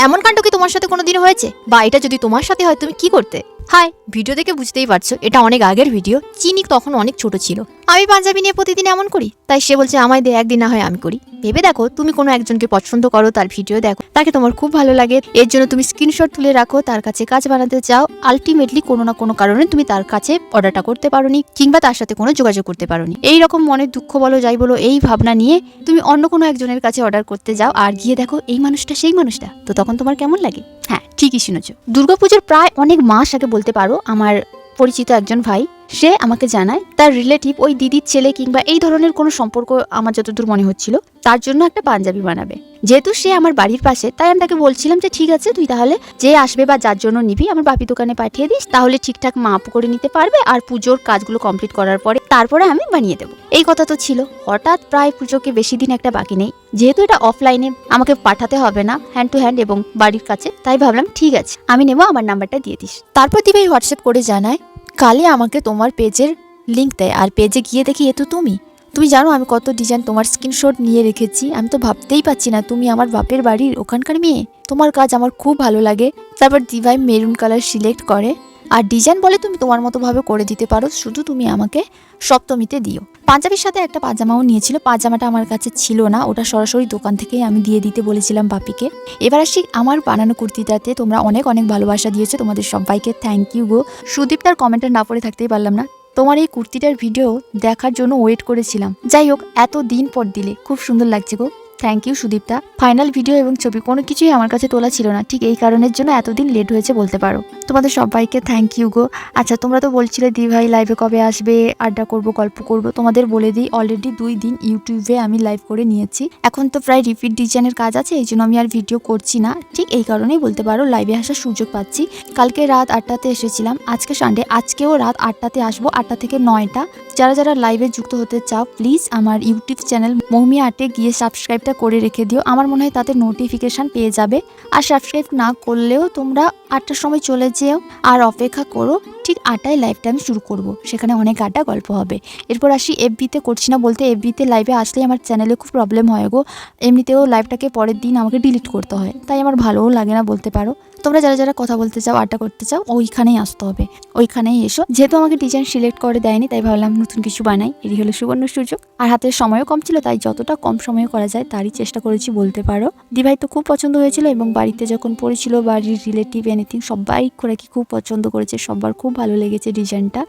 এমন কাণ্ড কি তোমার সাথে কোনোদিন হয়েছে? বা এটা যদি তোমার সাথে হয় তুমি কি করতে? হাই, ভিডিও দেখে বুঝতেই পারছো এটা অনেক আগের ভিডিও। চিনি তখন অনেক ছোট ছিল। আমি পাঞ্জাবি নিয়ে প্রতিদিন এমন করি, তাই সে বলছে আমায় দে, একদিন না হয় আমি করি। ভেবে দেখো, তুমি কোনো একজনকে পছন্দ করো, তার ভিডিও দেখো, তাকে তোমার খুব ভালো লাগে, এর জন্য তুমি স্ক্রিনশট তুলে রাখো, তার কাছে কাজ বানাতে চাও। আলটিমেটলি কোনো না কোনো কারণে তুমি তার কাছে অর্ডারটা করতে পারোনি, কিংবা তার সাথে কোনো যোগাযোগ করতে পারোনি। এইরকম মনের দুঃখ বলো যাই বলো, এই ভাবনা নিয়ে তুমি অন্য কোনো একজনের কাছে অর্ডার করতে যাও, আর গিয়ে দেখো এই মানুষটা সেই মানুষটা, তো তখন তোমার কেমন লাগে? হ্যাঁ, ঠিকই শুনেছ। দুর্গাপুজোর প্রায় অনেক মাস আগে বলতে পারো, আমার পরিচিত একজন ভাই, সে আমাকে জানায় তার রিলেটিভ ওই দিদির ছেলে কিংবা এই ধরনের কোনো সম্পর্ক, আমার যতদূর মনে হচ্ছিল, তার জন্য একটা পাঞ্জাবি বানাবে। যেহেতু সে আমার বাড়ির পাশে, তাই আমি তাকে বলছিলাম যে ঠিক আছে, তুই তাহলে যে আসবে বা যার জন্য নিবি আমার বাপি দোকানে পাঠিয়ে দিস, তাহলে ঠিকঠাক মাপ করে নিতে পারবে, আর পুজোর কাজগুলো কমপ্লিট করার পরে তারপরে আমি বানিয়ে দেবো। এই কথা তো ছিল। হঠাৎ প্রায় পুজোকে বেশি দিন একটা বাকি নেই, যেহেতু এটা অফলাইনে আমাকে পাঠাতে হবে না, হ্যান্ড টু হ্যান্ড এবং বাড়ির কাছে, তাই ভাবলাম ঠিক আছে আমি নেবো, আমার নাম্বারটা দিয়ে দিস। তারপর দিভাই হোয়াটসঅ্যাপ করে জানায় কালই আমাকে তোমার পেজের লিঙ্ক দেয়, আর পেজে গিয়ে দেখি এ তো তুমি জানো আমি কত ডিজাইন তোমার স্ক্রিনশট নিয়ে রেখেছি। আমি তো ভাবতেই পাচ্ছি না তুমি আমার বাপের বাড়ির ওখানকার মেয়ে। তোমার কাজ আমার খুব ভালো লাগে। তারপর দিভাই মেরুন কালার সিলেক্ট করে, আর ডিজাইন বলে তুমি তোমার মতো ভাবে করে দিতে পারো, শুধু তুমি আমাকে সপ্তমীতে দিও। পাঞ্জাবির সাথে একটা পাজামাও নিয়েছিল, পাজামাটা আমার কাছে ছিল না, ওটা সরাসরি দোকান থেকেই আমি দিয়ে দিতে বলেছিলাম বাপিকে। এবার আসি আমার বানানো কুর্তিটাতে। তোমরা অনেক অনেক ভালোবাসা দিয়েছো, তোমাদের সবাইকে থ্যাংক ইউ গো। সুদীপ তার কমেন্টটা না পড়ে থাকতেই পারলাম না। তোমার এই কুর্তিটার ভিডিও দেখার জন্য ওয়েট করেছিলাম। যাই হোক, এত দিন পর দিলে, খুব সুন্দর লাগছে গো। থ্যাংক ইউ সুদীপদা। ফাইনাল ভিডিও এবং ছবি কোনো কিছুই আমার কাছে তোলা ছিল না, ঠিক এই কারণের জন্য এতদিন লেট হয়েছে বলতে পারো। তোমাদের সবাইকে থ্যাংক ইউ গো। আচ্ছা, তোমরা তো বলছিলে দিভাই লাইভে কবে আসবে, আড্ডা করব, গল্প করব। তোমাদের বলে দিই, অলরেডি 2 দিন ইউটিউবে আমি লাইভ করে নিয়েছি। এখন তো প্রায় রিপিট ডিজাইনের কাজ আছে, এই জন্য আমি আর ভিডিও করছি না। ঠিক এই কারণেই বলতে পারো লাইভে আসার সুযোগ পাচ্ছি। কালকে রাত 8টাতে এসেছিলাম, আজকে সানডে, আজকেও রাত 8টাতে আসবো, 8টা থেকে 9টা। যারা যারা লাইভে যুক্ত হতে চাও প্লিজ আমার ইউটিউব চ্যানেল মৌমি আর্টে গিয়ে সাবস্ক্রাইবটা করে রেখে দিও, আমার মনে হয় তাতে নোটিফিকেশান পেয়ে যাবে। আর সাবস্ক্রাইব না করলেও তোমরা 8টার সময় চলে যেও আর অপেক্ষা করো, ঠিক 8টায় লাইভটা আমি শুরু করব, সেখানে অনেক আড্ডা গল্প হবে। এরপর আসি এফবিতে, করছি না বলতে, এফবিতে লাইভে আসলে আমার চ্যানেলে খুব প্রবলেম হয় গো। এমনিতেও লাইভটাকে পরের দিন আমাকে ডিলিট করতে হয়, তাই আমার ভালোও লাগে না বলতে পারো। তোমরা যারা যারা কথা বলতে চাও, আড্ডা করতে চাও, ওইখানেই আসতে হবে, ওইখানেই এসো। যেহেতু আমাকে ডিজাইন সিলেক্ট করে দেয়নি, তাই ভাবলাম নতুন কিছু বানাই, এটি হলো সুবর্ণ সুযোগ। আর হাতের সময়ও কম ছিল, তাই যতটা কম সময়ে করা যায় তারই চেষ্টা করেছি বলতে পারো। দিভাই তো খুব পছন্দ হয়েছিল, এবং বাড়িতে যখন পড়েছিল বাড়ির রিলেটিভ এনিথিং সবাই করে কি খুব পছন্দ করেছে, সবার খুব ভালো লেগেছে ডিজাইনটা,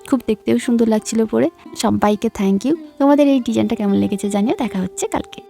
খুব দেখতেও সুন্দর লাগছিল পরে। সবাইকে থ্যাংক ইউ। তোমাদের এই ডিজাইনটা কেমন লেগেছে জানিও। দেখা হচ্ছে কালকে।